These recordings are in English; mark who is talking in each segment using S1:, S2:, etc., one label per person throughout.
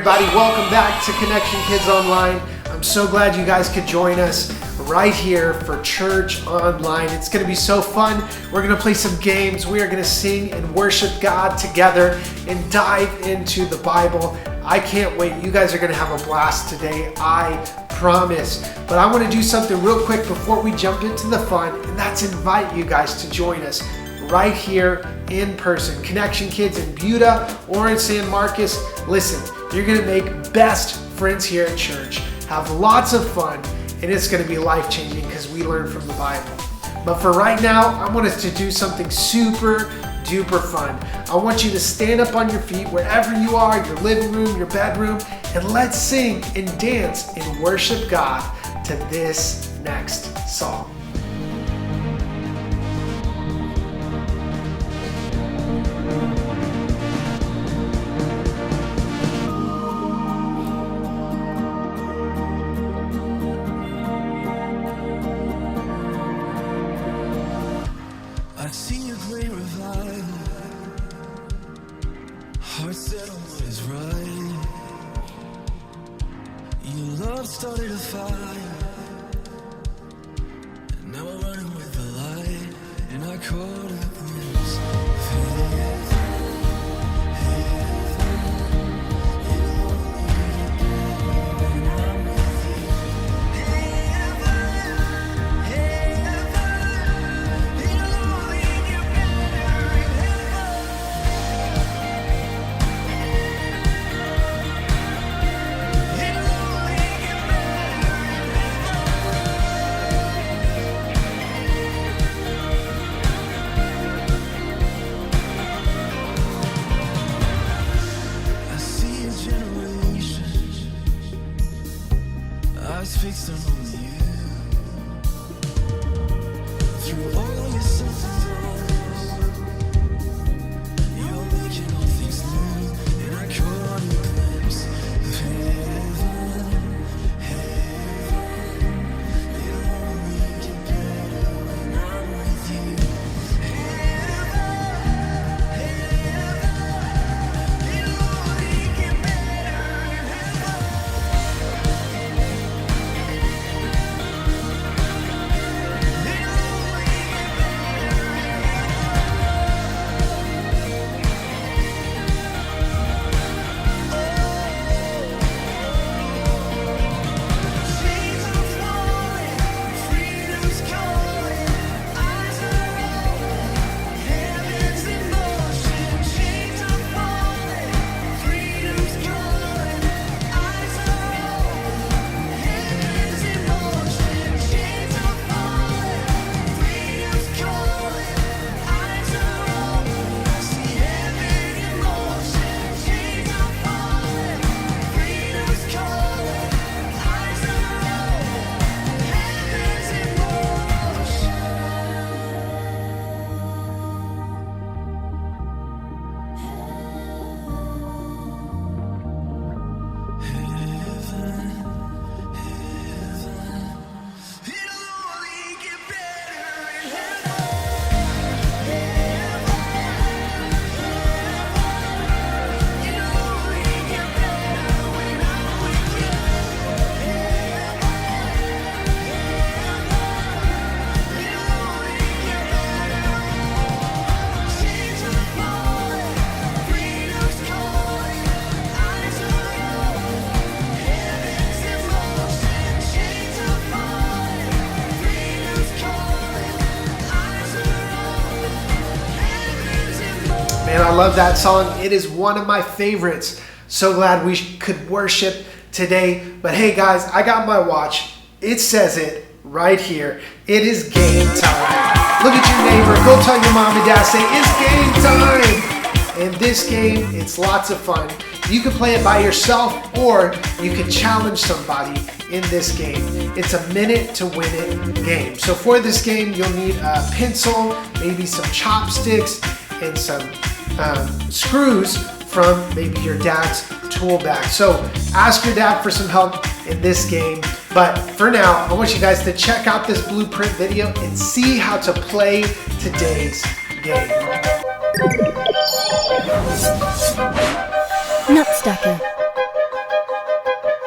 S1: everybody. Welcome back to Konnection Kidz Online. I'm so glad you guys could join us right here for Church Online. It's going to be so fun. We're going to play some games. We are going to sing and worship God together and dive into the Bible. I can't wait. You guys are going to have a blast today, I promise. But I want to do something real quick before we jump into the fun, and that's invite you guys to join us right here in person. Konnection Kidz in Buda or in San Marcos. Listen, you're going to make best friends here at church, have lots of fun, and it's going to be life-changing because we learn from the Bible. But for right now, I want us to do something super duper fun. I want you to stand up on your feet wherever you are, your living room, your bedroom, and let's sing and dance and worship God to this next song.
S2: I've seen your great revival, heart set on what is right. Your love started a fire, and now we're running with the light, and I caught a glimpse of heaven. Eyes fixed on only you. Through all your sons and daughters, you're making all things new, and I caught a glimpse of heaven. Heaven, it only get better when I'm with you. Heaven, heaven, it only get better in heaven.
S1: Man, I love that song. It is one of my favorites. So glad we could worship today. But hey guys, I got my watch. It says it right here. It is game time. Look at your neighbor. Go tell your mom and dad, say, it's game time. And this game, it's lots of fun. You can play it by yourself or you can challenge somebody in this game. It's a minute to win it game. So for this game, you'll need a pencil, maybe some chopsticks, and some screws from maybe your dad's tool bag. So ask your dad for some help in this game. But for now, I want you guys to check out this blueprint video and see how to play today's game.
S3: Nutstacker.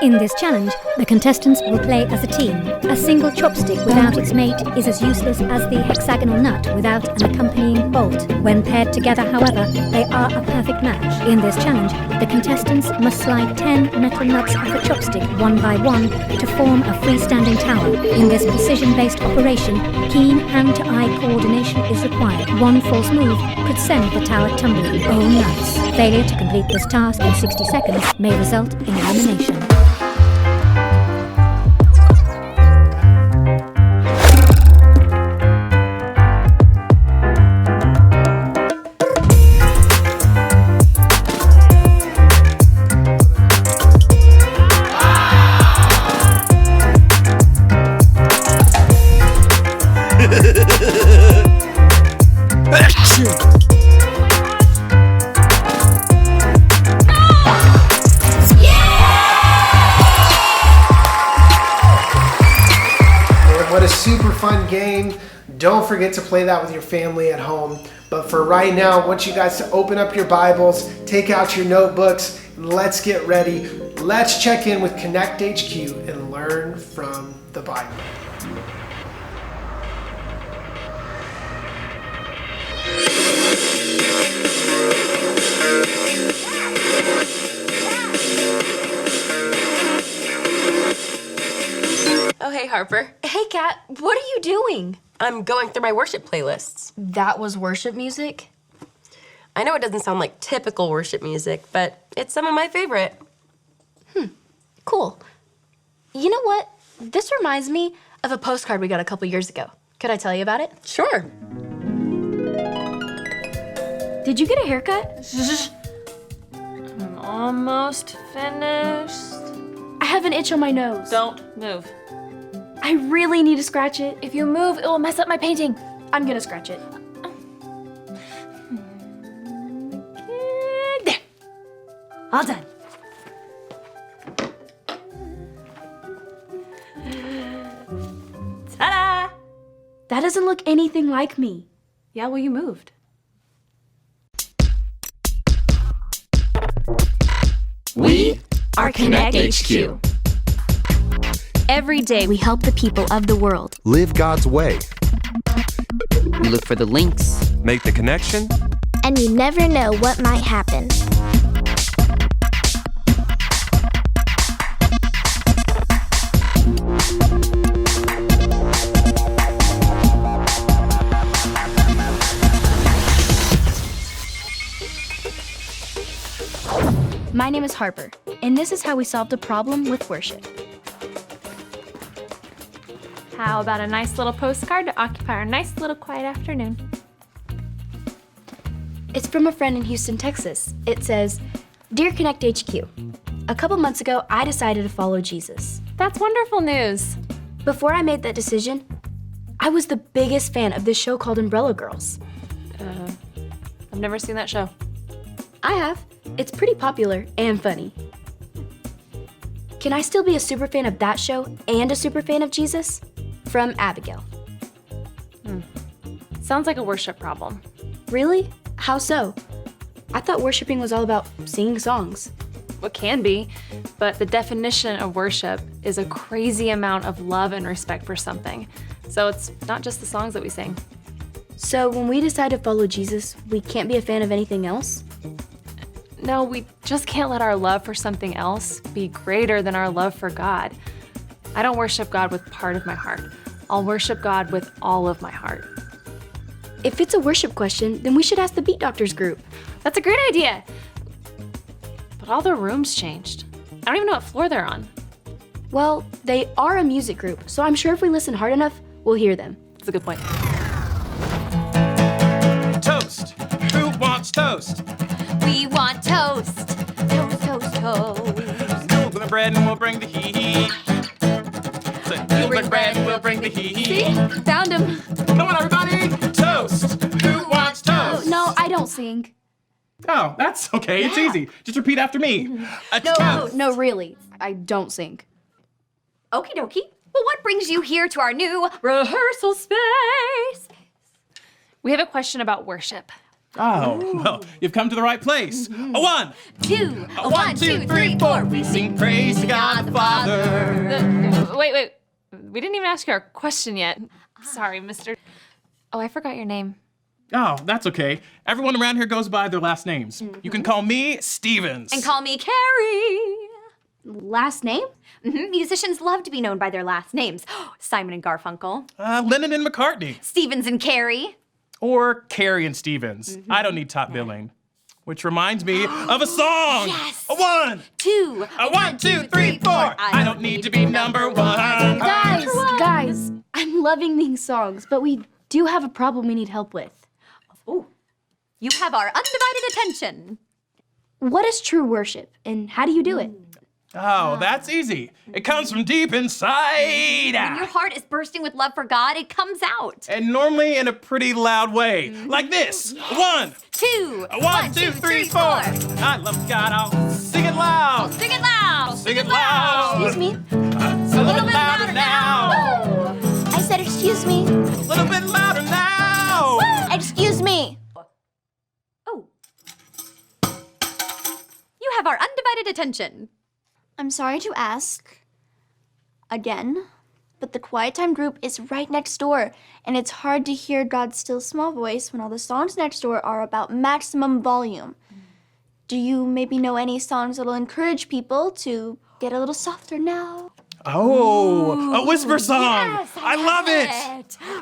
S3: In this challenge, the contestants will play as a team. A single chopstick without its mate is as useless as the hexagonal nut without an accompanying bolt. When paired together, however, they are a perfect match. In this challenge, the contestants must slide 10 metal nuts off a chopstick one by one to form a freestanding tower. In this precision-based operation, keen hand-to-eye coordination is required. One false move could send the tower tumbling. Oh nuts! Failure to complete this task in 60 seconds may result in elimination.
S1: What a super fun game. Don't forget to play that with your family at home. But for right now, I want you guys to open up your Bibles, take out your notebooks, and let's get ready. Let's check in with Connect HQ and learn from the Bible.
S4: Oh, hey, Harper.
S5: Hey, Kat, what are you doing?
S4: I'm going through my worship playlists.
S5: That was worship music?
S4: I know it doesn't sound like typical worship music, but it's some of my favorite.
S5: Cool. You know what? This reminds me of a postcard we got a couple years ago. Could I tell you about it?
S4: Sure.
S5: Did you get a haircut?
S6: I'm almost finished.
S5: I have an itch on my nose.
S6: Don't move.
S5: I really need to scratch it.
S6: If you move, it will mess up my painting.
S5: I'm gonna scratch it.
S6: There. All done. Ta-da!
S5: That doesn't look anything like me.
S6: Yeah, well, you moved.
S7: We are Connect HQ.
S5: Every day we help the people of the world.
S8: Live God's way.
S7: We look for the links.
S8: Make the connection.
S9: And you never know what might happen.
S5: My name is Harper, and this is how we solved a problem with worship.
S6: How about a nice little postcard to occupy our nice little quiet afternoon?
S5: It's from a friend in Houston, Texas. It says, Dear Connect HQ, a couple months ago, I decided to follow Jesus.
S6: That's wonderful news.
S5: Before I made that decision, I was the biggest fan of this show called Umbrella Girls.
S6: I've never seen that show.
S5: I have. It's pretty popular and funny. Can I still be a super fan of that show and a super fan of Jesus? From Abigail.
S6: Sounds like a worship problem.
S5: Really? How so? I thought worshiping was all about singing songs.
S6: What can be, but the definition of worship is a crazy amount of love and respect for something. So it's not just the songs that we sing.
S5: So when we decide to follow Jesus, we can't be a fan of anything else?
S6: No, we just can't let our love for something else be greater than our love for God. I don't worship God with part of my heart. I'll worship God with all of my heart.
S5: If it's a worship question, then we should ask the Beat Doctors group.
S6: That's a great idea. But all their rooms changed. I don't even know what floor they're on.
S5: Well, they are a music group, so I'm sure if we listen hard enough, we'll hear them.
S6: That's a good point.
S10: Toast. Who wants toast?
S11: We want toast. Toast, toast, toast.
S10: You'll bring the bread and we'll bring the heat. You'll bring bread and we'll bring the heat.
S5: See? Found him.
S10: Come on, everybody. Toast. Who wants toast?
S5: No, I don't sing.
S10: Oh, that's okay. It's easy. Just repeat after me. A toast.
S5: No, really. I don't sing.
S11: Okie dokie. Well, what brings you here to our new rehearsal space?
S6: We have a question about worship.
S10: Oh, well, you've come to the right place. A 1,
S11: 2,
S10: a 1, 2, 3, 4. We sing praise to God the Father.
S6: Wait. We didn't even ask you our question yet. Sorry, mister. Oh, I forgot your name.
S10: Oh, that's okay. Everyone around here goes by their last names. You can call me Stevens.
S11: And call me Carrie. Last name? Musicians love to be known by their last names. Simon and Garfunkel.
S10: Lennon and McCartney.
S11: Stevens and Carrie.
S10: Or Carrie and Stevens. I don't need top billing. Which reminds me of a song.
S11: Yes.
S10: A 1,
S11: 2,
S10: a 1, 2, 3, 4. I don't need to be number 1.
S5: Guys, I'm loving these songs, but we do have a problem we need help with.
S11: Oh, you have our undivided attention.
S5: What is true worship, and how do you do it?
S10: Oh, that's easy. It comes from deep inside.
S11: When your heart is bursting with love for God, it comes out.
S10: And normally in a pretty loud way. Like this. 1,
S11: 2,
S10: a 1, 2, 3, 4. I love God. I'll sing it loud.
S11: Sing it loud.
S10: Sing it loud.
S5: Excuse me?
S10: A little bit louder now.
S9: I said, excuse me.
S10: A little bit louder now.
S9: Excuse me.
S11: Oh. You have our undivided attention.
S9: I'm sorry to ask again, but the quiet time group is right next door, and it's hard to hear God's still small voice when all the songs next door are about maximum volume. Do you maybe know any songs that'll encourage people to get a little softer now?
S10: Oh, a whisper song.
S11: Yes,
S10: I love it.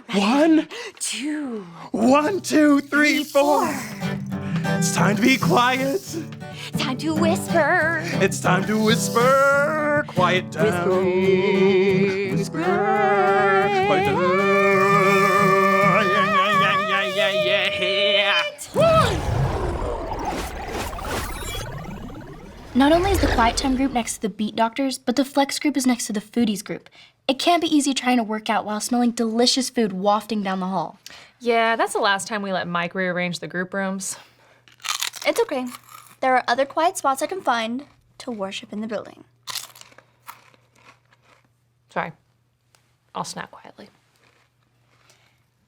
S11: Ready?
S10: 1,
S11: 2,
S10: 1, 2, 3, 4. It's time to be quiet.
S11: time to whisper.
S10: It's time to whisper. Quiet down. Whisper. Quiet down. Yeah.
S5: Not only is the quiet time group next to the beat doctors, but the flex group is next to the foodies group. It can't be easy trying to work out while smelling delicious food wafting down the hall.
S6: Yeah, that's the last time we let Mike rearrange the group rooms.
S9: It's okay. There are other quiet spots I can find to worship in the building.
S6: Sorry. I'll snap quietly.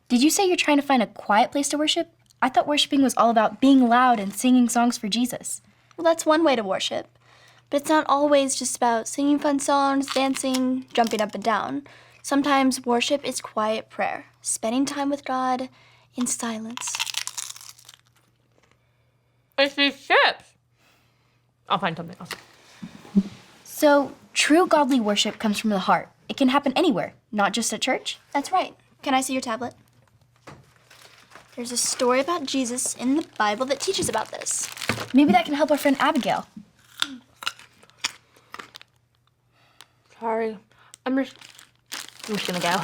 S5: Did you say you're trying to find a quiet place to worship? I thought worshiping was all about being loud and singing songs for Jesus.
S9: Well, that's one way to worship. But it's not always just about singing fun songs, dancing, jumping up and down. Sometimes worship is quiet prayer, spending time with God in silence.
S6: It's these chips. I'll find something else.
S5: So, true godly worship comes from the heart. It can happen anywhere, not just at church.
S9: That's right. Can I see your tablet? There's a story about Jesus in the Bible that teaches about this.
S5: Maybe that can help our friend Abigail.
S6: Sorry. I'm just gonna go.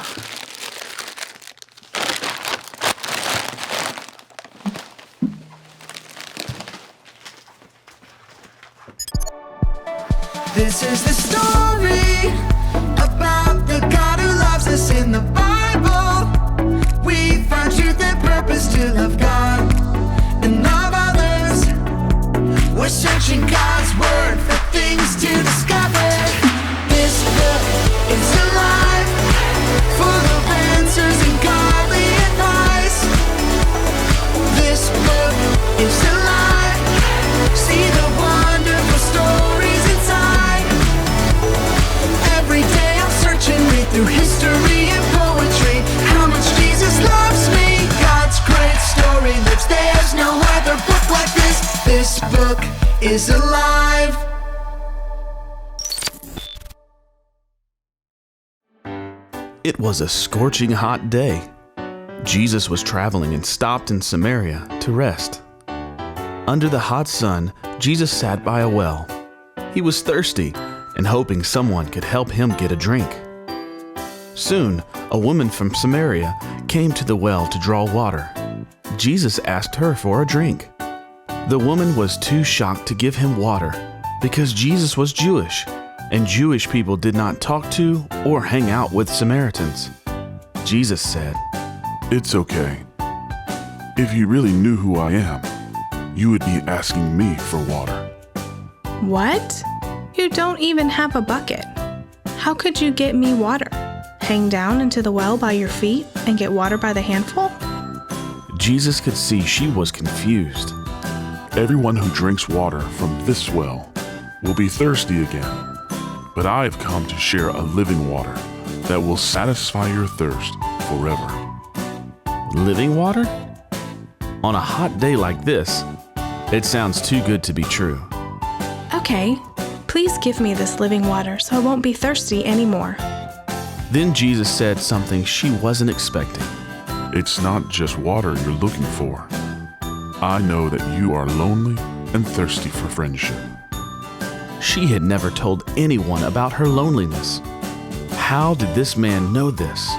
S2: This is the story about the God who loves us in the Bible. We find truth and purpose to love God and love others. We're searching God's word for things to discover. This book is alive, full of answers and godly advice. This book is alive. See the wonderful stories inside. Every day I'm searching, read through history and poetry. How much Jesus loves me. God's great story lives. There's no other book like this. This book is alive.
S12: It was a scorching hot day. Jesus was traveling and stopped in Samaria to rest. Under the hot sun, Jesus sat by a well. He was thirsty and hoping someone could help him get a drink. Soon, a woman from Samaria came to the well to draw water. Jesus asked her for a drink. The woman was too shocked to give him water because Jesus was Jewish, and Jewish people did not talk to or hang out with Samaritans. Jesus said,
S13: "It's okay. If you really knew who I am, you would be asking me for water."
S14: What? You don't even have a bucket. How could you get me water? Hang down into the well by your feet and get water by the handful?
S12: Jesus could see she was confused.
S13: Everyone who drinks water from this well will be thirsty again, but I have come to share a living water that will satisfy your thirst forever.
S12: Living water? On a hot day like this, it sounds too good to be true.
S14: Okay, please give me this living water so I won't be thirsty anymore.
S12: Then Jesus said something she wasn't expecting.
S13: It's not just water you're looking for. I know that you are lonely and thirsty for friendship.
S12: She had never told anyone about her loneliness. How did this man know this?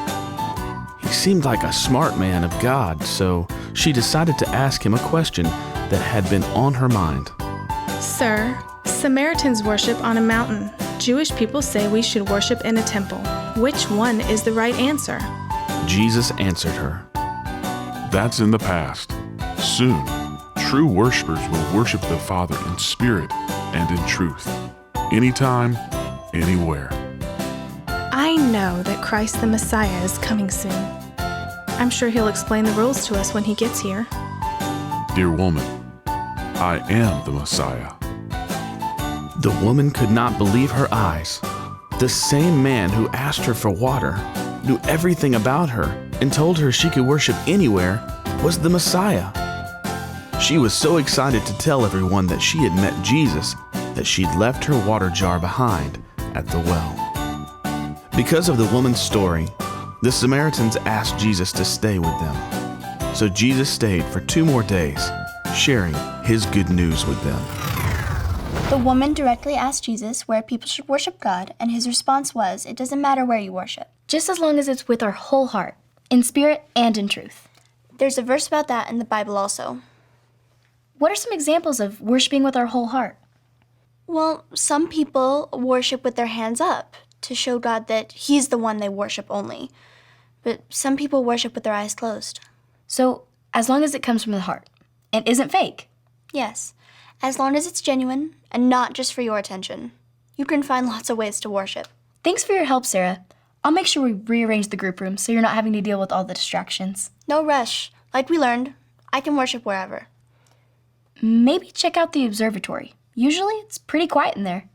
S12: He seemed like a smart man of God, so she decided to ask him a question that had been on her mind.
S14: Sir, Samaritans worship on a mountain. Jewish people say we should worship in a temple. Which one is the right answer?
S12: Jesus answered her.
S13: That's in the past. Soon, true worshipers will worship the Father in spirit and in truth. Anytime, anywhere.
S14: I know that Christ the Messiah is coming soon. I'm sure he'll explain the rules to us when he gets here.
S13: Dear woman, I am the Messiah.
S12: The woman could not believe her eyes. The same man who asked her for water, knew everything about her, and told her she could worship anywhere, was the Messiah. She was so excited to tell everyone that she had met Jesus that she'd left her water jar behind at the well. Because of the woman's story, the Samaritans asked Jesus to stay with them. So Jesus stayed for 2 more days, sharing his good news with them.
S9: The woman directly asked Jesus where people should worship God, and his response was, it doesn't matter where you worship.
S5: Just as long as it's with our whole heart, in spirit and in truth.
S9: There's a verse about that in the Bible also.
S5: What are some examples of worshiping with our whole heart?
S9: Well, some people worship with their hands up to show God that he's the one they worship only. But some people worship with their eyes closed.
S5: So, as long as it comes from the heart and isn't fake?
S9: Yes, as long as it's genuine and not just for your attention. You can find lots of ways to worship.
S5: Thanks for your help, Sarah. I'll make sure we rearrange the group room so you're not having to deal with all the distractions.
S9: No rush. Like we learned, I can worship wherever.
S5: Maybe check out the observatory. Usually it's pretty quiet in there.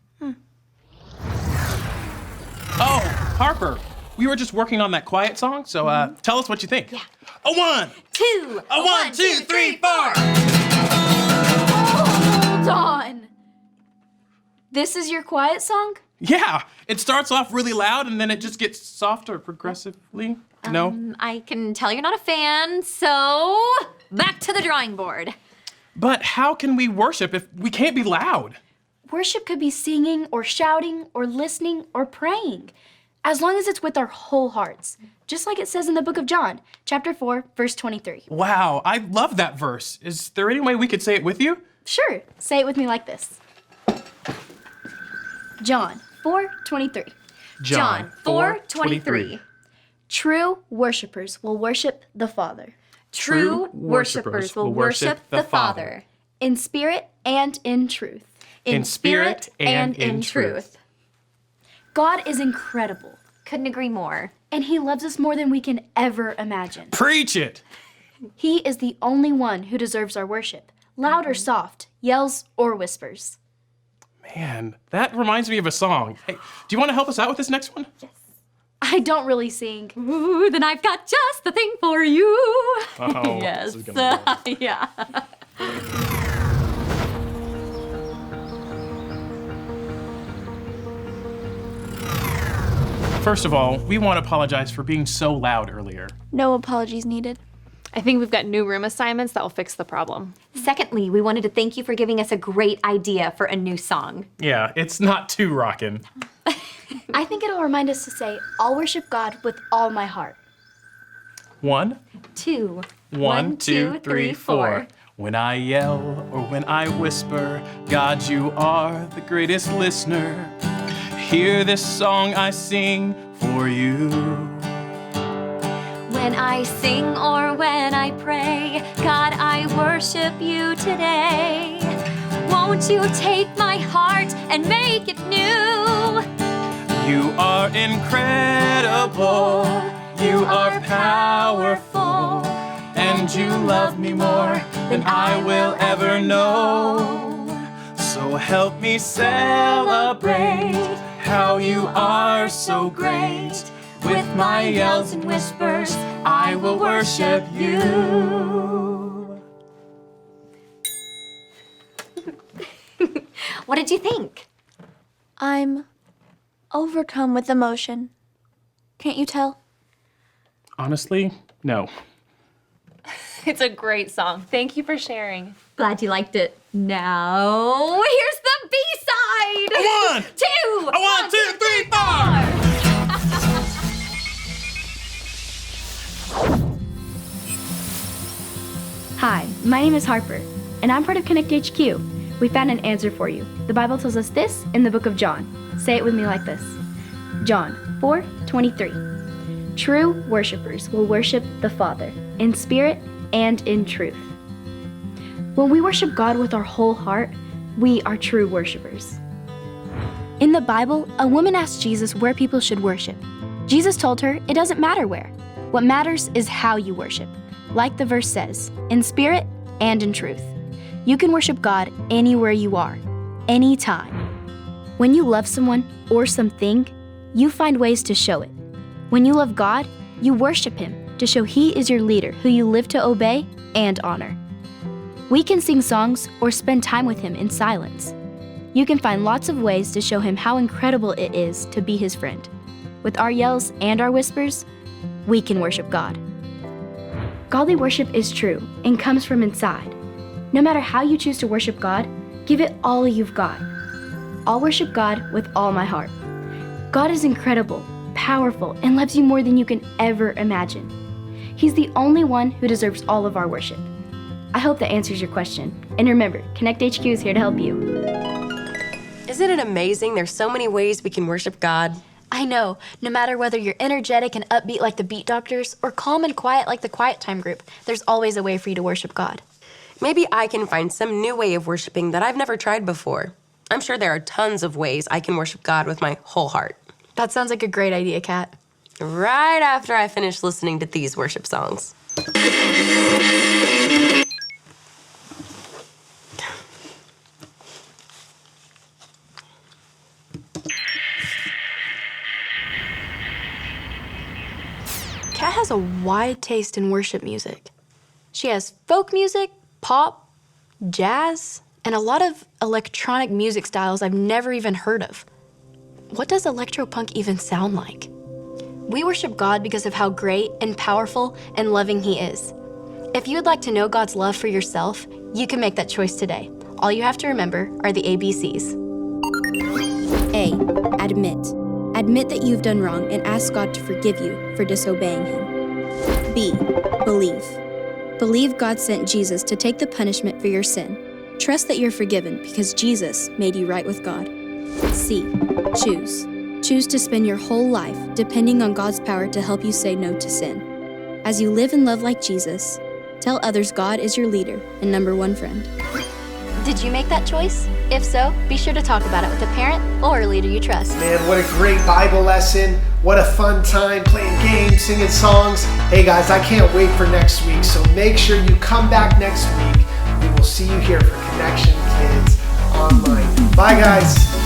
S10: Oh, Harper, we were just working on that quiet song, so tell us what you think.
S11: Yeah.
S10: A 1,
S11: 2,
S10: a 1, 2, 3, 4.
S5: Hold on. This is your quiet song?
S10: Yeah, it starts off really loud and then it just gets softer progressively. No?
S11: I can tell you're not a fan, so back to the drawing board.
S10: But how can we worship if we can't be loud?
S5: Worship could be singing or shouting or listening or praying, as long as it's with our whole hearts, just like it says in the book of John, chapter 4, verse 23.
S10: Wow, I love that verse. Is there any way we could say it with you?
S5: Sure, say it with me like this. John 4:23.
S11: John 4:23.
S5: True worshipers will worship the Father.
S11: True worshipers will worship the Father.
S5: In spirit and in truth.
S11: In spirit and in truth.
S5: God is incredible.
S11: Couldn't agree more.
S5: And he loves us more than we can ever imagine.
S10: Preach it!
S5: He is the only one who deserves our worship, loud or soft, yells or whispers.
S10: Man, that reminds me of a song. Hey, do you want to help us out with this next one?
S5: Yes. I don't really sing.
S11: Ooh, then I've got just the thing for you.
S10: Oh,
S11: yes. Yeah.
S10: First of all, we want to apologize for being so loud earlier.
S9: No apologies needed.
S6: I think we've got new room assignments that will fix the problem.
S11: Secondly, we wanted to thank you for giving us a great idea for a new song.
S10: Yeah, it's not too rockin'.
S5: I think it'll remind us to say, I'll worship God with all my heart.
S10: 1,
S11: 2,
S10: 1, 2, 3, 4. When I yell or when I whisper, God, you are the greatest listener. Hear this song I sing for you.
S11: When I sing or when I pray, God, I worship you today. Won't you take my heart and make it new?
S10: You are incredible, you are powerful, and and you love me more than I will ever know. So help me celebrate how you are so great. With my yells and whispers, I will worship you.
S5: What did you think?
S9: I'm overcome with emotion. Can't you tell?
S10: Honestly, no.
S6: It's a great song. Thank you for sharing.
S11: Glad you liked it. Now, here's the B-side!
S10: One!
S11: Two!
S10: One, two, three, four!
S5: Hi, my name is Harper, and I'm part of Connect HQ. We found an answer for you. The Bible tells us this in the book of John. Say it with me like this. John 4:23. True worshipers will worship the Father in spirit and in truth. When we worship God with our whole heart, we are true worshipers. In the Bible, a woman asked Jesus where people should worship. Jesus told her it doesn't matter where. What matters is how you worship. Like the verse says, in spirit and in truth. You can worship God anywhere you are, anytime. When you love someone or something, you find ways to show it. When you love God, you worship Him to show He is your leader who you live to obey and honor. We can sing songs or spend time with Him in silence. You can find lots of ways to show Him how incredible it is to be His friend. With our yells and our whispers, we can worship God. Godly worship is true and comes from inside. No matter how you choose to worship God, give it all you've got. I'll worship God with all my heart. God is incredible, powerful, and loves you more than you can ever imagine. He's the only one who deserves all of our worship. I hope that answers your question. And remember, Connect HQ is here to help you.
S4: Isn't it amazing? There's so many ways we can worship God.
S5: I know, no matter whether you're energetic and upbeat like the Beat Doctors or calm and quiet like the Quiet Time group, there's always a way for you to worship God.
S4: Maybe I can find some new way of worshiping that I've never tried before. I'm sure there are tons of ways I can worship God with my whole heart.
S5: That sounds like a great idea, Kat.
S4: Right after I finish listening to these worship songs.
S5: Kat has a wide taste in worship music. She has folk music, pop, jazz, and a lot of electronic music styles I've never even heard of. What does electropunk even sound like? We worship God because of how great and powerful and loving He is. If you would like to know God's love for yourself, you can make that choice today. All you have to remember are the ABCs.
S15: A. Admit. Admit that you've done wrong and ask God to forgive you for disobeying Him. B. Believe. Believe God sent Jesus to take the punishment for your sin. Trust that you're forgiven because Jesus made you right with God. C. Choose. Choose to spend your whole life depending on God's power to help you say no to sin. As you live and love like Jesus, tell others God is your leader and number one friend.
S5: Did you make that choice? If so, be sure to talk about it with a parent or a leader you trust.
S1: Man, what a great Bible lesson. What a fun time playing games, singing songs. Hey guys, I can't wait for next week, so make sure you come back next week. We will see you here for Konnection Kidz Online. Bye guys.